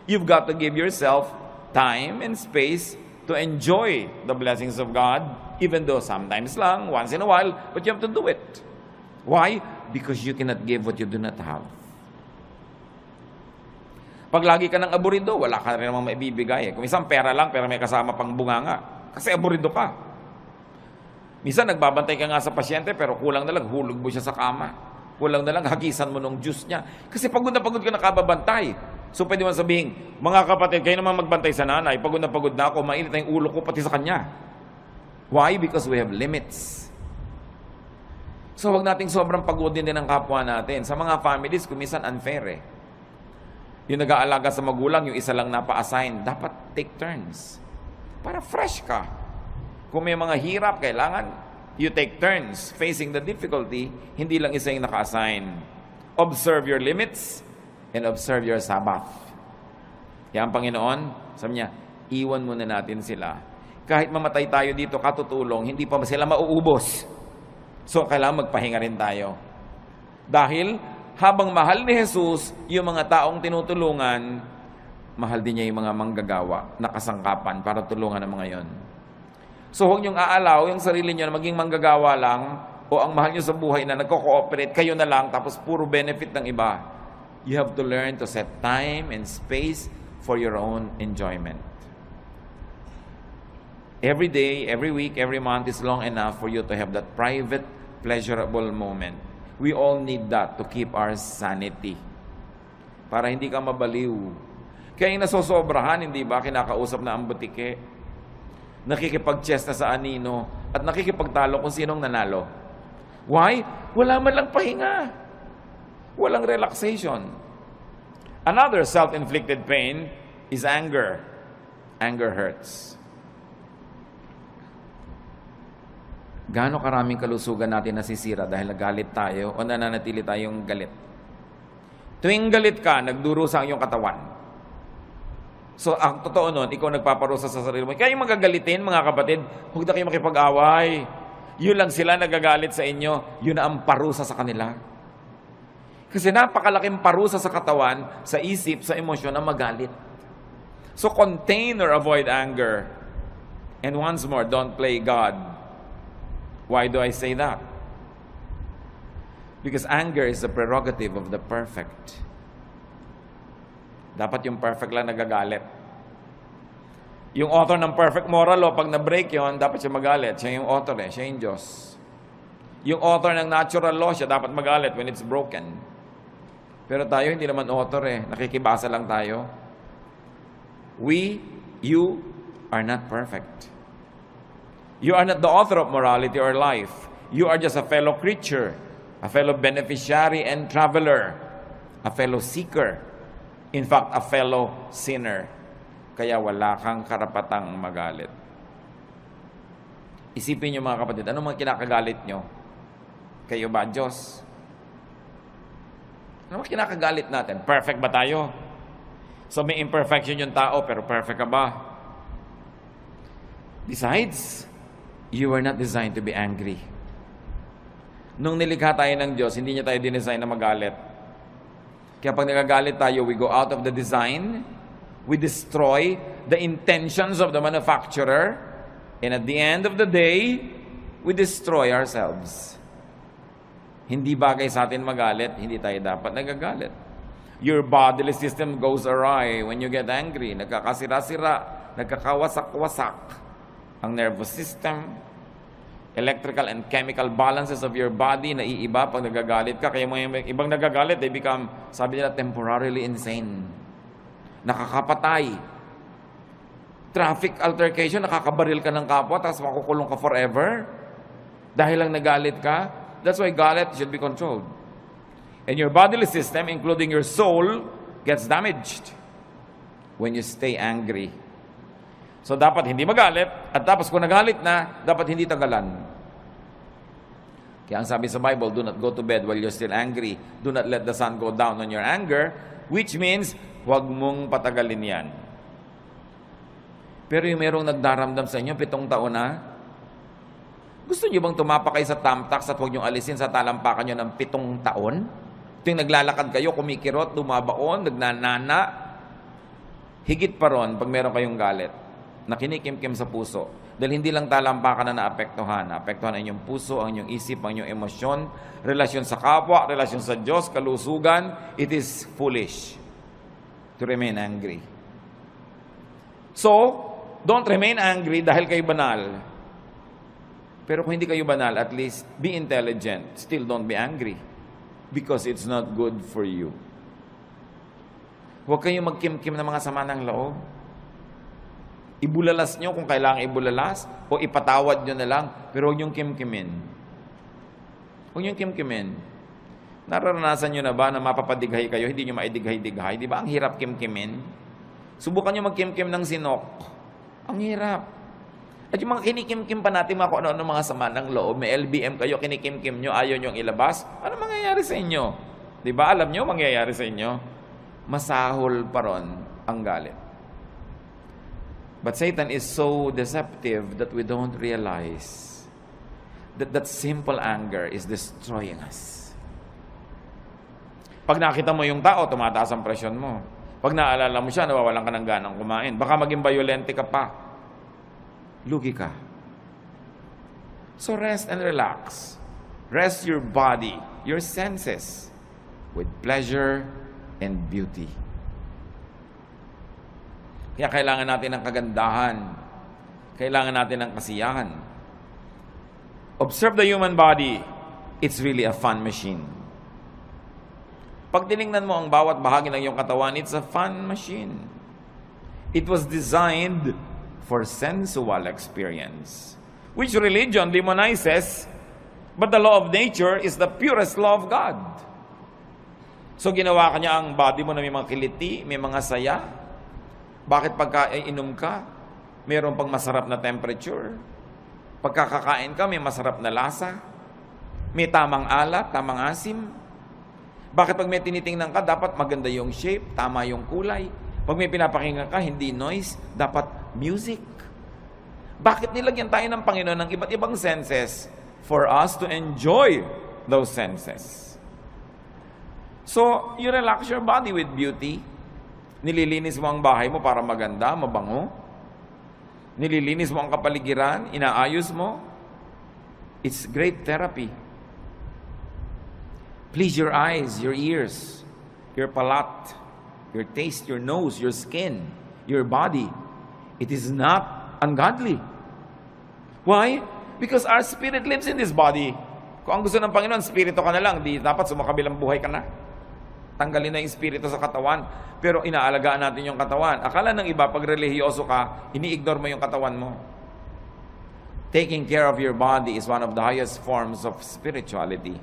Speaker 1: You've got to give yourself time and space to enjoy the blessings of God, even though sometimes lang, once in a while, but you have to do it. Why? Because you cannot give what you do not have. Pag lagi ka ng aburido, wala ka rin namang maibibigay. Kung isang pera lang, pero may kasama pang bunganga. Kasi aburido ka. Minsan nagbabantay ka nga sa pasyente, pero kulang na lang, hulog mo siya sa kama. Kulang na lang, hagisan mo nung juice niya. Kasi pagod na pagod ka nakababantay. So pwede man sabihin, mga kapatid, kayo naman magbantay sa nanay, pagod na ako, mainit na yung ulo ko pati sa kanya. Why? Because we have limits. So wag nating sobrang pagodin din ang kapwa natin. Sa mga families, kumisan unfair eh. Yung nag-aalaga sa magulang, yung isa lang napa-assign, dapat take turns. Para fresh ka. Kung may mga hirap, kailangan you take turns facing the difficulty, hindi lang isa yung naka-assign. Observe your limits and observe your Sabbath. Kaya ang Panginoon, sabi niya, iwan muna natin sila. Kahit mamatay tayo dito, katutulong, hindi pa sila mauubos. So, kailangan magpahinga rin tayo. Dahil, habang mahal ni Jesus, yung mga taong tinutulungan, mahal din niya yung mga manggagawa na kasangkapan para tulungan ang mga yon. So huwag niyong aalaw yung sarili niyo na maging manggagawa lang o ang mahal niyo sa buhay na nagko-cooperate, kayo na lang tapos puro benefit ng iba. You have to learn to set time and space for your own enjoyment. Every day, every week, every month is long enough for you to have that private, pleasurable moment. We all need that to keep our sanity. Para hindi ka mabaliw. Kaya yung nasosobrahan, hindi ba, kinakausap na ang butike, nakikipag-chess na sa anino, at nakikipagtalo kung sinong nanalo. Why? Wala man lang pahinga. Walang relaxation. Another self-inflicted pain is anger. Anger hurts. Gaano karaming kalusugan natin nasisira dahil nagalit tayo o nananatili tayong galit? Tuwing galit ka, nagdurusa ang iyong katawan. So, ang totoo nun, ikaw nagpaparusa sa sarili mo. Kaya yung magagalitin, mga kapatid, huwag na kayo makipag-away. Yun lang sila nagagalit sa inyo, yun na ang parusa sa kanila. Kasi napakalaking parusa sa katawan, sa isip, sa emosyon na magalit. So, contain or avoid anger. And once more, don't play God. Why do I say that? Because anger is the prerogative of the perfect. Dapat yung perfect lang nagagalit. Yung author ng perfect moral law, pag na-break yon, dapat siya magalit. Siya yung author siya yung Diyos. Yung author ng natural law, siya dapat magalit when it's broken. Pero tayo, hindi naman author nakikibasa lang tayo. You are not perfect. You are not the author of morality or life. You are just a fellow creature, a fellow beneficiary and traveler, a fellow seeker, in fact, a fellow sinner. Kaya wala kang karapatang magalit. Isipin niyo mga kapatid, ano mga kinakagalit nyo? Kayo ba, Diyos? Ano mga kinakagalit natin? Perfect ba tayo? So may imperfection yung tao, pero perfect ka ba? Besides, you were not designed to be angry. Nung nilikha tayo ng Diyos, hindi niya tayo dinesign na magalit. Kaya pag nagagalit tayo, we go out of the design, we destroy the intentions of the manufacturer, and at the end of the day, we destroy ourselves. Hindi bagay sa atin magalit, hindi tayo dapat nagagalit. Your bodily system goes awry when you get angry. Nagkakasira-sira, nagkakawasak-wasak ang nervous system, electrical and chemical balances of your body naiiba pag nagagalit ka. Kaya mga ibang nagagalit, they become, sabi nila, temporarily insane. Nakakapatay. Traffic altercation, nakakabaril ka ng kapwa, tapos makukulong ka forever. Dahil lang nagalit ka. That's why galit should be controlled. And your bodily system, including your soul, gets damaged when you stay angry. So, dapat hindi magalit, at tapos kung nagalit na, dapat hindi tagalan. Kaya ang sabi sa Bible, do not go to bed while you're still angry. Do not let the sun go down on your anger, which means, huwag mong patagalin yan. Pero yung merong nagdaramdam sa inyo, 7 taon na, gusto nyo bang tumapak kayo sa thumbtacks at huwag nyo alisin sa talampakan nyo ng 7 taon? Ito yung naglalakad kayo, kumikirot, dumabaon, nagnanana. Higit pa ron pag meron kayong galit na kinikimkim sa puso. Dahil hindi lang talampakan na naapektuhan. Naapektuhan ang inyong puso, ang inyong isip, ang inyong emosyon, relasyon sa kapwa, relasyon sa Diyos, kalusugan. It is foolish to remain angry. So, don't remain angry dahil kayo banal. Pero kung hindi kayo banal, at least be intelligent. Still don't be angry. Because it's not good for you. Huwag kayong magkimkim ng mga sama ng loob. Ibulalas nyo kung kailangan ibulalas o ipatawad nyo na lang, pero huwag nyong kimkimin. Huwag nyong kimkimin. Nararanasan nyo na ba na mapapadighay kayo, hindi nyo maidighay-dighay? Di ba ang hirap kimkimin? Subukan nyo magkimkim ng sinok. Ang hirap. At yung mga kinikimkim pa natin, mga kung ano-ano mga sama ng loob, may LBM kayo, kinikimkim nyo, ayaw nyo ilabas, ano mangyayari sa inyo? Di ba? Alam nyo mangyayari sa inyo? Masahol pa ron ang galit. But Satan is so deceptive that we don't realize that simple anger is destroying us. Pag nakita mo yung tao, tumataas ang presyon mo. Pag naalala mo siya, nawawalan ka ng ganang kumain. Baka maging violente ka pa. Lugi ka. So rest and relax. Rest your body, your senses, with pleasure and beauty. Kaya kailangan natin ng kagandahan. Kailangan natin ng kasiyahan. Observe the human body. It's really a fun machine. Pag tinignan mo ang bawat bahagi ng iyong katawan, it's a fun machine. It was designed for sensual experience, which religion demonizes, but the law of nature is the purest law of God. So ginawa ka niya ang body mo na may mga kiliti, may mga saya. Bakit pagka inom ka, mayroon pang masarap na temperature? Pagkakakain ka, may masarap na lasa? May tamang alat, tamang asim? Bakit pag may tinitingnan ka, dapat maganda yung shape, tama yung kulay? Pag may pinapakinggan ka, hindi noise, dapat music. Bakit nilagyan tayo ng Panginoon ng iba't ibang senses? For us to enjoy those senses. So, you relax your body with beauty. Nililinis mo ang bahay mo para maganda, mabango. Nililinis mo ang kapaligiran, inaayos mo. It's great therapy. Please your eyes, your ears, your palate, your taste, your nose, your skin, your body. It is not ungodly. Why? Because our spirit lives in this body. Kung ang gusto ng Panginoon, spirito ka na lang, di dapat sumakabilang buhay ka na. Tanggalin na yung spirito sa katawan. Pero inaalagaan natin yung katawan. Akala ng iba, pag relihiyoso ka, ini-ignore mo yung katawan mo. Taking care of your body is one of the highest forms of spirituality.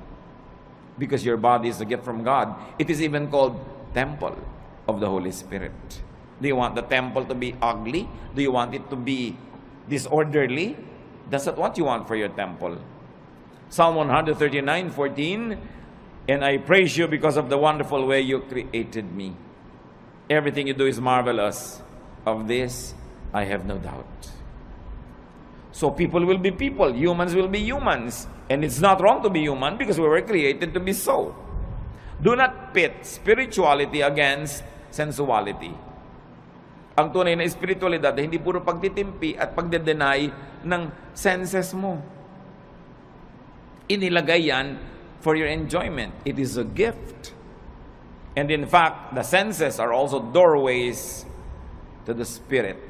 Speaker 1: Because your body is a gift from God. It is even called temple of the Holy Spirit. Do you want the temple to be ugly? Do you want it to be disorderly? That's not what you want for your temple. Psalm 139:14, and I praise you because of the wonderful way you created me. Everything you do is marvelous. Of this, I have no doubt. So people will be people, humans will be humans. And it's not wrong to be human because we were created to be so. Do not pit spirituality against sensuality. Ang tunay na espiritualidad ay hindi puro pagtitimpi at pagde-deny ng senses mo. Inilagay yan for your enjoyment. It is a gift. And in fact, the senses are also doorways to the spirit.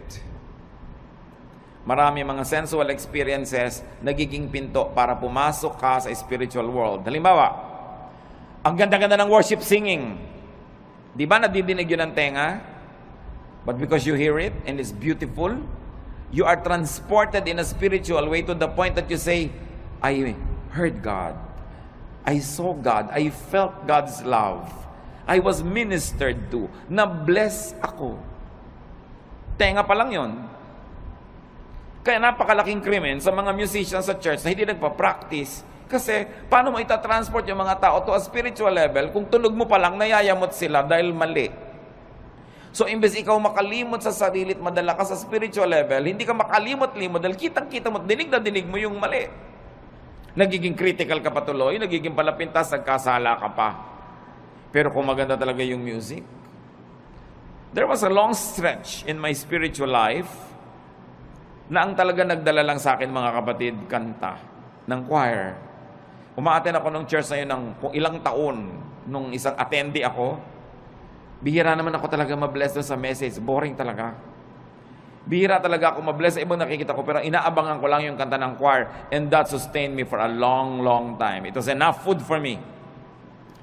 Speaker 1: Marami mga sensual experiences nagiging pinto para pumasok ka sa spiritual world. Halimbawa, ang ganda-ganda ng worship singing. Di ba nadidinig yun ng tenga? But because you hear it and it's beautiful, you are transported in a spiritual way to the point that you say, I heard God. I saw God. I felt God's love. I was ministered to. Na-bless ako. Tenga pa lang yun. Kaya napakalaking krimen sa mga musicians sa church na hindi nagpa-practice. Kasi paano mo itatransport yung mga tao to a spiritual level kung tunog mo pa lang nayayamot sila dahil mali. So imbes ikaw makalimot sa sarili at madala ka sa spiritual level, hindi ka makalimot-limot dahil kitang-kita mo, dinig na dinig mo yung mali. Nagiging critical ka patuloy, nagiging palapintas, nagkasala ka pa. Pero kung maganda talaga yung music. There was a long stretch in my spiritual life na ang talaga nagdala lang sa akin, mga kapatid, kanta ng choir. Umaattend ako ng church na yun ng kung ilang taon, nung isang attendee ako. Bihira naman ako talaga mabless doon sa message. Boring talaga. Bihira talaga ako mabless sa ibang nakikita ko, pero inaabangan ko lang yung kanta ng choir, and that sustained me for a long, long time. It was enough food for me.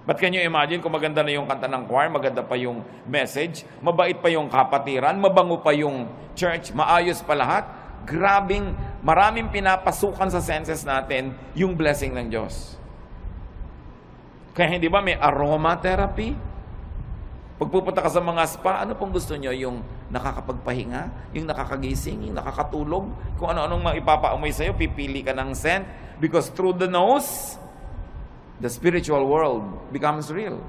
Speaker 1: But can you imagine kung maganda na yung kanta ng choir, maganda pa yung message, mabait pa yung kapatiran, mabango pa yung church, maayos pa lahat? Grabing, maraming pinapasukan sa senses natin yung blessing ng Diyos. Kaya hindi ba may aromatherapy? Pagpupunta ka sa mga spa, ano pong gusto nyo? Yung nakakapagpahinga, yung nakakagising, yung nakakatulog, kung ano-anong maipapaamoy sa'yo, pipili ka ng scent. Because through the nose, the spiritual world becomes real.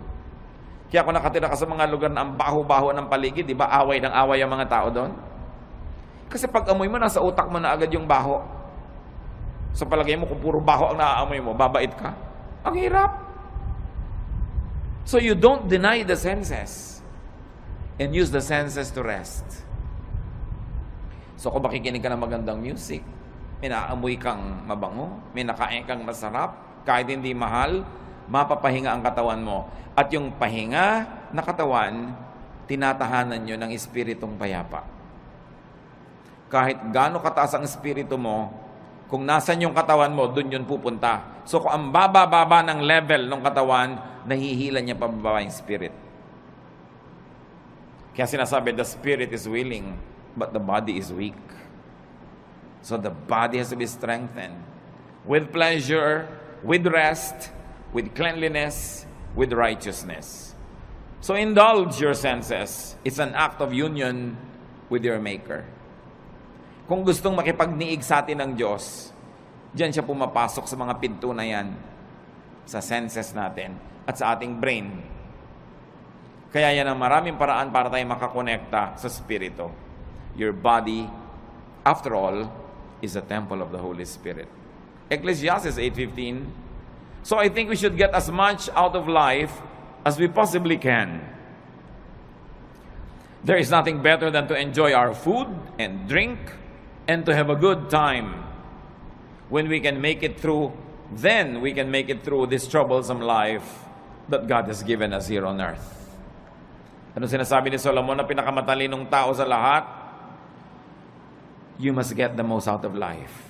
Speaker 1: Kaya kung nakatira ka sa mga lugar na ang baho-baho ng paligid, di ba away ng away ang mga tao doon? Kasi pag amoy mo, nasa utak mo na agad yung baho. Sa palagay mo, kung puro baho ang naaamoy mo, babait ka. Ang hirap. So you don't deny the senses. and use the senses to rest. So kung makikinig ka ng magandang music, may naamoy kang mabango, may nakain kang masarap, kahit hindi mahal, mapapahinga ang katawan mo. At yung pahinga na katawan, tinatahanan nyo ng espiritong payapa. Kahit gaano kataas ang espiritu mo, kung nasan yung katawan mo, dun yun pupunta. So kung ang baba-baba ng level ng katawan, nahihila niya pababa yung spirit. Kaya sinasabi, the spirit is willing, but the body is weak. So the body has to be strengthened. With pleasure, with rest, with cleanliness, with righteousness. So indulge your senses. It's an act of union with your Maker. Kung gustong makipagniig sa atin ng Diyos, diyan siya pumapasok sa mga pinto na yan, sa senses natin at sa ating brain. Kaya yan ang maraming paraan para tayo makakonekta sa Spirito. Your body, after all, is a temple of the Holy Spirit. Ecclesiastes 8:15. So I think we should get as much out of life as we possibly can. There is nothing better than to enjoy our food and drink and to have a good time. When we can make it through, then we can make it through this troublesome life that God has given us here on earth. Ano sinasabi ni Solomon na pinakamatalinong tao sa lahat? You must get the most out of life.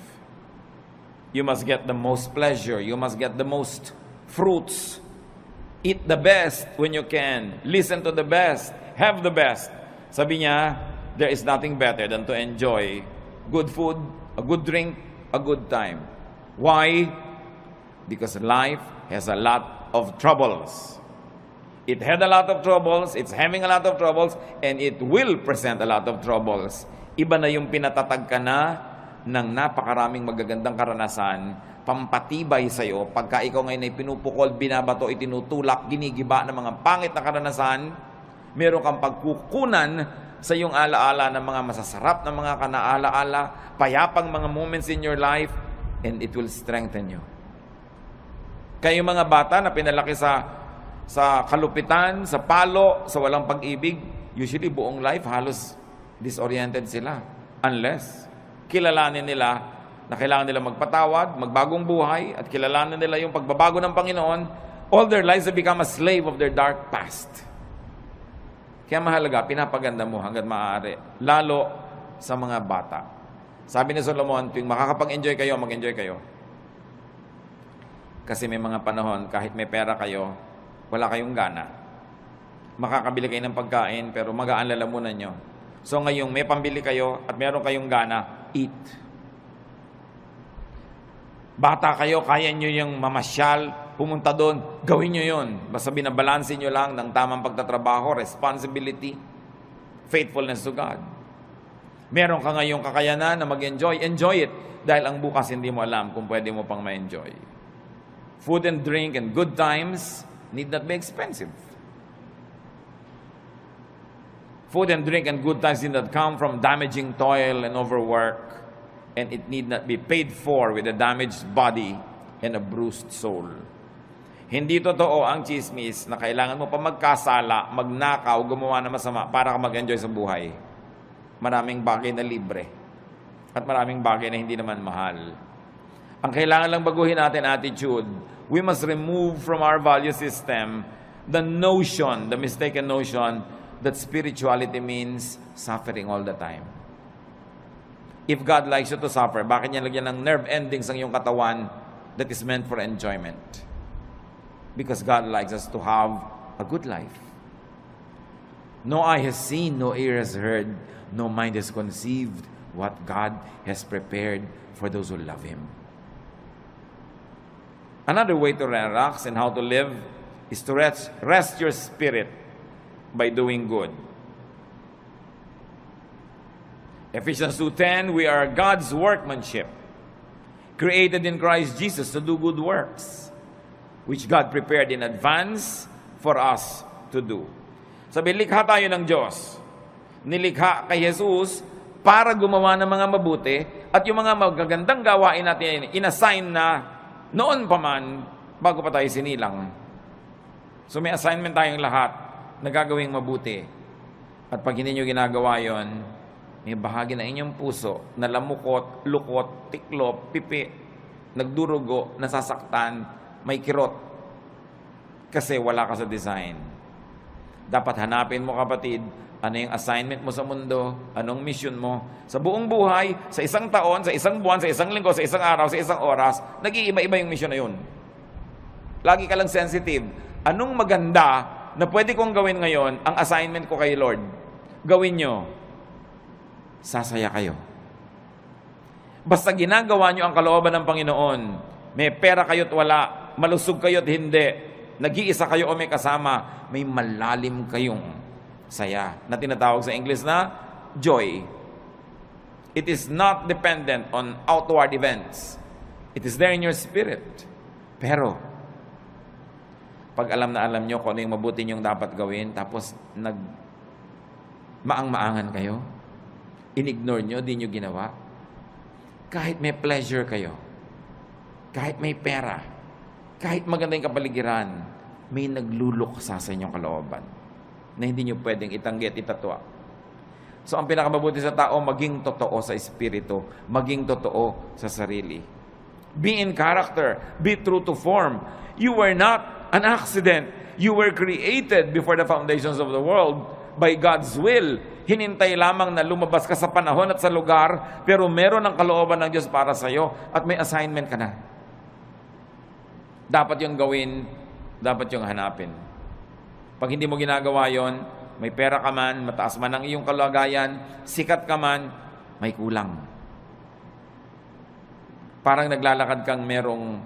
Speaker 1: You must get the most pleasure. You must get the most fruits. Eat the best when you can. Listen to the best. Have the best. Sabi niya, there is nothing better than to enjoy good food, a good drink, a good time. Why? Because life has a lot of troubles. It had a lot of troubles, it's having a lot of troubles, and it will present a lot of troubles. Iba na yung pinatatag ka na ng napakaraming magagandang karanasan, pampatibay sa'yo, pagka ikaw ngayon ay pinupukol, binabato, itinutulak, ginigiba ng mga pangit na karanasan, meron kang pagkukunan sa iyong alaala ng mga masasarap na mga kanaalaala, payapang mga moments in your life, and it will strengthen you. Kayo mga bata na pinalaki sa kalupitan, sa palo, sa walang pag-ibig, usually buong life halos disoriented sila. Unless kilalanin nila na kailangan nila magpatawad, magbagong buhay, at kilalanin nila yung pagbabago ng Panginoon, all their lives have become a slave of their dark past. Kaya mahalaga, pinapaganda mo hanggat maaari, lalo sa mga bata. Sabi ni Solomon, tuwing makakapag-enjoy kayo, mag-enjoy kayo. Kasi may mga panahon, kahit may pera kayo, wala kayong gana. Makakabili kayo ng pagkain, pero magaan lalamunan nyo. So ngayong may pambili kayo at meron kayong gana, eat. Bata kayo, kaya nyo yung mamasyal, pumunta doon, gawin nyo yun. Basta binabalansin nyo lang ng tamang pagtatrabaho, responsibility, faithfulness to God. Meron ka ngayong kakayanan na mag-enjoy, enjoy it. Dahil ang bukas hindi mo alam kung pwede mo pang ma-enjoy. Food and drink and good times need not be expensive. Food and drink and good times need not come from damaging toil and overwork. And it need not be paid for with a damaged body and a bruised soul. Hindi totoo ang chismis na kailangan mo pa magkasala, magnakaw, gumawa na masama para ka mag-enjoy sa buhay. Maraming bagay na libre. At maraming bagay na hindi naman mahal. Ang kailangan lang baguhin natin attitude. We must remove from our value system the notion, the mistaken notion that spirituality means suffering all the time. If God likes you to suffer, bakit niya lagyan ng nerve endings ang iyong katawan that is meant for enjoyment? Because God likes us to have a good life. No eye has seen, no ear has heard, no mind has conceived what God has prepared for those who love Him. Another way to relax and how to live is to rest your spirit by doing good. Ephesians 2:10, we are God's workmanship, created in Christ Jesus to do good works, which God prepared in advance for us to do. Sabi, likha tayo ng Diyos. Nilikha kay Jesus para gumawa ng mga mabuti at yung mga magagandang gawain natin, inassign na noon pa man, bago pa tayo sinilang. So may assignment tayong lahat na gagawing mabuti. At pag hindi nyo ginagawa yon, may bahagi ng inyong puso na lamukot, lukot, tiklop, pipi, nagdurugo, nasasaktan, may kirot. Kasi wala ka sa design. Dapat hanapin mo, kapatid, ano yung assignment mo sa mundo, anong mission mo. Sa buong buhay, sa isang taon, sa isang buwan, sa isang linggo, sa isang araw, sa isang oras, nag-iiba-iba yung mission na yun. Lagi ka lang sensitive. Anong maganda na pwede kong gawin ngayon, ang assignment ko kay Lord? Gawin nyo. Sasaya kayo. Basta ginagawa nyo ang kalooban ng Panginoon, may pera kayo't wala, malusog kayo't hindi, nag-iisa kayo o may kasama, may malalim kayong saya na tinatawag sa English na joy. It is not dependent on outward events. It is there in your spirit. Pero, pag alam na alam nyo kung ano yung mabuti nyong dapat gawin, tapos maang-maangan kayo, in-ignore nyo, di nyo ginawa, kahit may pleasure kayo, kahit may pera, kahit maganda yung kapaligiran, may nagluluksa sa inyong kalooban na hindi nyo pwedeng itanggi at itatwa. So, ang pinakamabuti sa tao, maging totoo sa espiritu, maging totoo sa sarili. Be in character, be true to form. You were not an accident. You were created before the foundations of the world by God's will. Hinintay lamang na lumabas ka sa panahon at sa lugar, pero meron ang kalooban ng Diyos para sa iyo at may assignment ka na. Dapat yung gawin, dapat yung hanapin. Pag hindi mo ginagawa yon, may pera ka man, mataas man ang iyong kalagayan, sikat ka man, may kulang. Parang naglalakad kang merong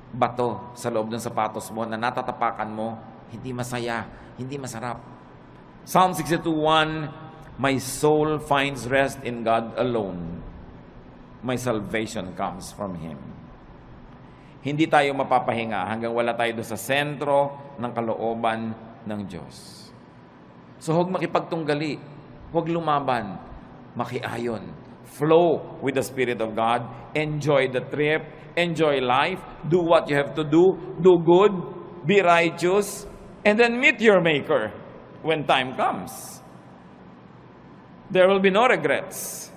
Speaker 1: bato sa loob ng sapatos mo na natatapakan mo, hindi masaya, hindi masarap. Psalm 62:1, my soul finds rest in God alone. My salvation comes from Him. Hindi tayo mapapahinga hanggang wala tayo doon sa sentro ng kalooban ng Diyos. So huwag makipagtunggali, huwag lumaban, makiayon. Flow with the Spirit of God, enjoy the trip, enjoy life, do what you have to do good, be righteous, and then meet your Maker when time comes. There will be no regrets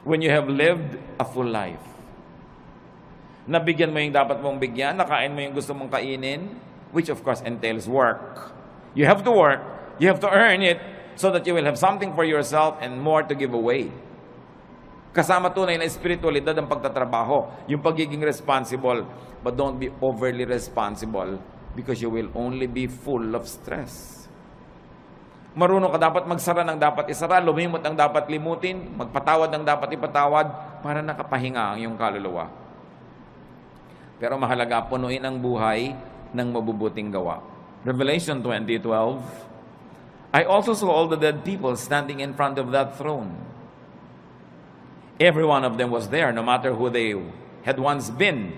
Speaker 1: when you have lived a full life. Nabigyan mo yung dapat mong bigyan, nakain mo yung gusto mong kainin, which of course entails work. You have to work, you have to earn it, so that you will have something for yourself and more to give away. Kasama tunay na espiritualidad ang pagtatrabaho, yung pagiging responsible, but don't be overly responsible because you will only be full of stress. Marunong ka dapat magsara ng dapat isara, lumimot ang dapat limutin, magpatawad ng dapat ipatawad para nakapahinga ang iyong kaluluwa. Pero mahalaga, punuin ang buhay ng mabubuting gawa. Revelation 20:12, I also saw all the dead people standing in front of that throne. Every one of them was there, no matter who they had once been.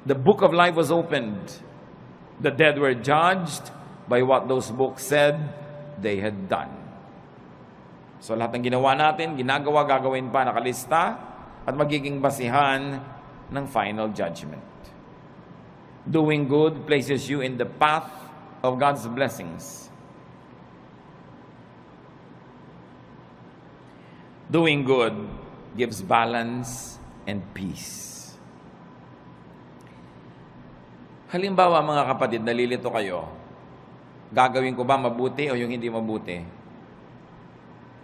Speaker 1: The book of life was opened. The dead were judged by what those books said they had done. So lahat ng ginawa natin, ginagawa, gagawin pa, nakalista, at magiging basihan ng final judgment. Doing good places you in the path of God's blessings. Doing good gives balance and peace. Halimbawa, mga kapatid, nalilito kayo, gagawin ko ba mabuti o yung hindi mabuti?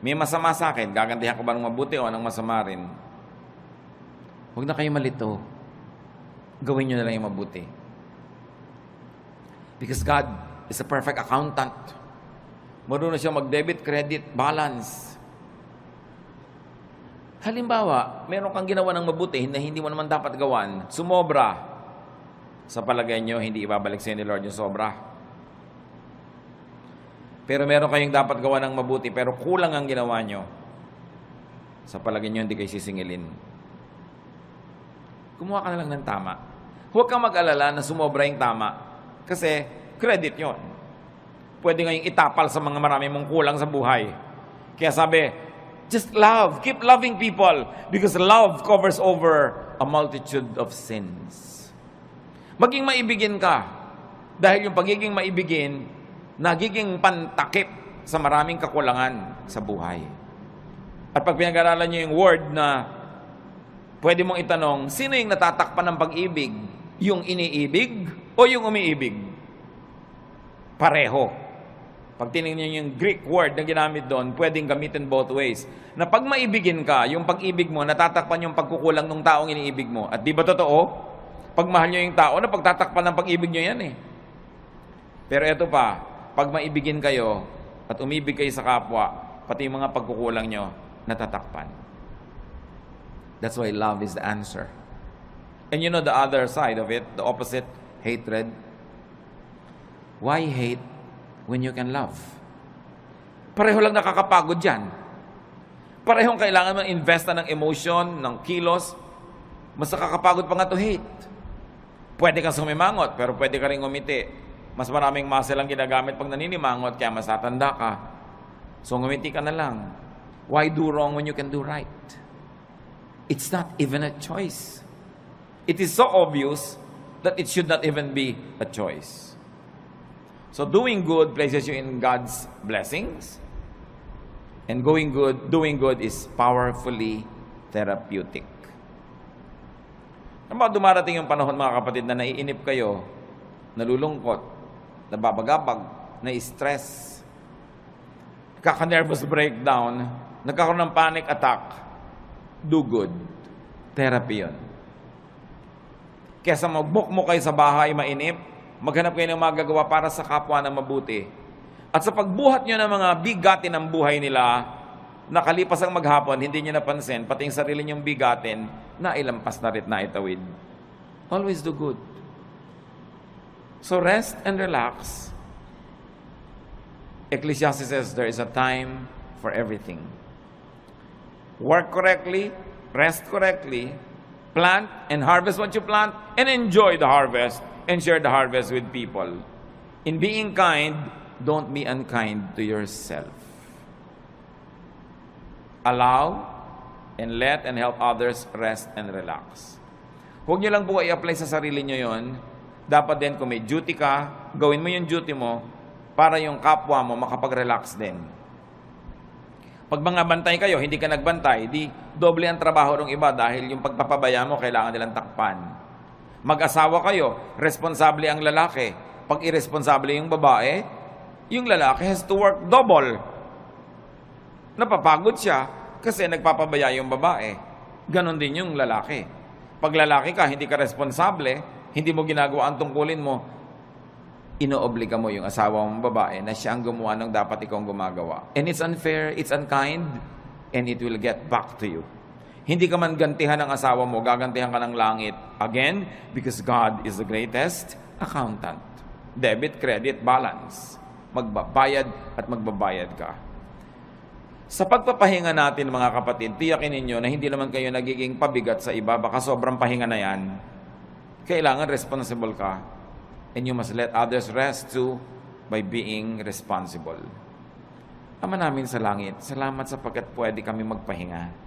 Speaker 1: May masama sa akin, gagantihan ko ba ng mabuti o ng masama rin? Huwag na kayo malito. Gawin nyo na lang yung mabuti. Because God is a perfect accountant. Marunong siya mag-debit, credit, balance. Halimbawa, meron kang ginawa ng mabuti na hindi mo naman dapat gawan, sumobra. Sa palagay nyo, hindi ibabalik sa ni Lord yung sobra. Pero meron kayong dapat gawa ng mabuti, pero kulang ang ginawa nyo. Sa palagay nyo, hindi kayo sisingilin. Kumuha ka na lang ng tama. Huwag kang mag-alala na sumobra yung tama. Kasi, credit yon. Pwede ngayong itapal sa mga marami mong kulang sa buhay. Kaya sabi, just love. Keep loving people. Because love covers over a multitude of sins. Maging maibigin ka. Dahil yung pagiging maibigin, nagiging pantakip sa maraming kakulangan sa buhay. At pag pinag-aralan nyo yung word na pwede mong itanong, sino yung natatakpan ng pag-ibig? Yung iniibig o yung umiibig? Pareho. Pag tinignan nyo yung Greek word na ginamit doon, pwedeng gamitin both ways. Na pag maibigin ka, yung pag-ibig mo, natatakpan yung pagkukulang ng taong iniibig mo. At di ba totoo? Pag mahal nyo yung tao, na pagtatakpan ng pag-ibig nyo yan eh. Pero eto pa, pag maibigin kayo at umibig kayo sa kapwa, pati yung mga pagkukulang nyo, natatakpan. That's why love is the answer. And you know the other side of it, the opposite, hatred. Why hate when you can love? Pareho lang nakakapagod yan. Parehong kailangan mo investa ng emotion, ng kilos. Mas nakakapagod pa nga to hate. Pwede kang sumimangot, pero pwede ka rin ngumiti. Mas maraming muscle ang ginagamit pag naninimangot, kaya mas tatanda ka. So ngumiti ka na lang. Why do wrong when you can do right? It's not even a choice. It is so obvious that it should not even be a choice. So doing good places you in God's blessings. And doing good is powerfully therapeutic. Ano ba dumarating yung panahon, mga kapatid, na naiinip kayo, nalulungkot, nababagabag, na-stress, kaka-nervous breakdown, nagkakaroon ng panic attack, do good. Therapy yun. Kesa magbukmo kayo sa bahay, mainip, maghanap kayo ng magagawa para sa kapwa na mabuti. At sa pagbuhat nyo ng mga bigatin ng buhay nila, nakalipas ang maghapon, hindi nyo napansin, pati yung sarili nyong bigatin, nailampas na rin na itawid. Always do good. So rest and relax. Ecclesiastes says there is a time for everything. Work correctly, rest correctly, plant and harvest what you plant, and enjoy the harvest and share the harvest with people. In being kind, don't be unkind to yourself. Allow and let and help others rest and relax. Huwag nyo lang po i-apply sa sarili nyo yon. Dapat din kung may duty ka, gawin mo yung duty mo para yung kapwa mo makapag-relax din. Pag mga bantay kayo, hindi ka nagbantay, di doble ang trabaho ng iba dahil yung pagpapabaya mo, kailangan nilang takpan. Mag-asawa kayo, responsable ang lalaki. Pag irresponsable yung babae, yung lalaki has to work double. Napapagod siya kasi nagpapabaya yung babae. Ganon din yung lalaki. Pag lalaki ka, hindi ka responsable, hindi mo ginagawa ang tungkulin mo, inoobliga mo yung asawa mong babae na siya ang gumawa ng dapat ikaw gumagawa. And it's unfair, it's unkind, and it will get back to you. Hindi ka man gantihan ng asawa mo, gagantihan ka ng langit. Again, because God is the greatest accountant. Debit, credit, balance. Magbabayad at magbabayad ka. Sa pagpapahinga natin, mga kapatid, tiyakin ninyo na hindi naman kayo nagiging pabigat sa iba, baka sobrang pahinga na yan. Kailangan responsible ka. And you must let others rest too by being responsible. Ama namin sa langit, salamat sapagkat pwede kami magpahinga.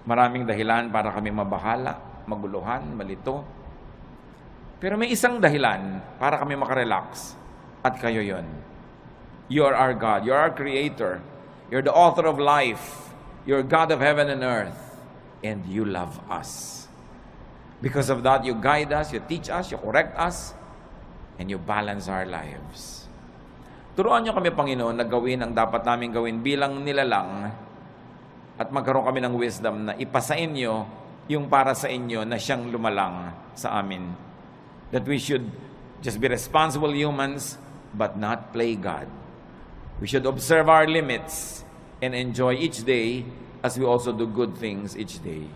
Speaker 1: Maraming dahilan para kami mabahala, maguluhan, malito. Pero may isang dahilan para kami makarelax. At kayo yon. You are our God. You are our Creator. You're the author of life. You're God of heaven and earth. And you love us. Because of that, you guide us, you teach us, you correct us, and you balance our lives. Turuan niyo kami, Panginoon, na gawin ang dapat namin gawin bilang nilalang at magkaroon kami ng wisdom na ipasa inyo yung para sa inyo na siyang lumalang sa amin. That we should just be responsible humans but not play God. We should observe our limits and enjoy each day as we also do good things each day.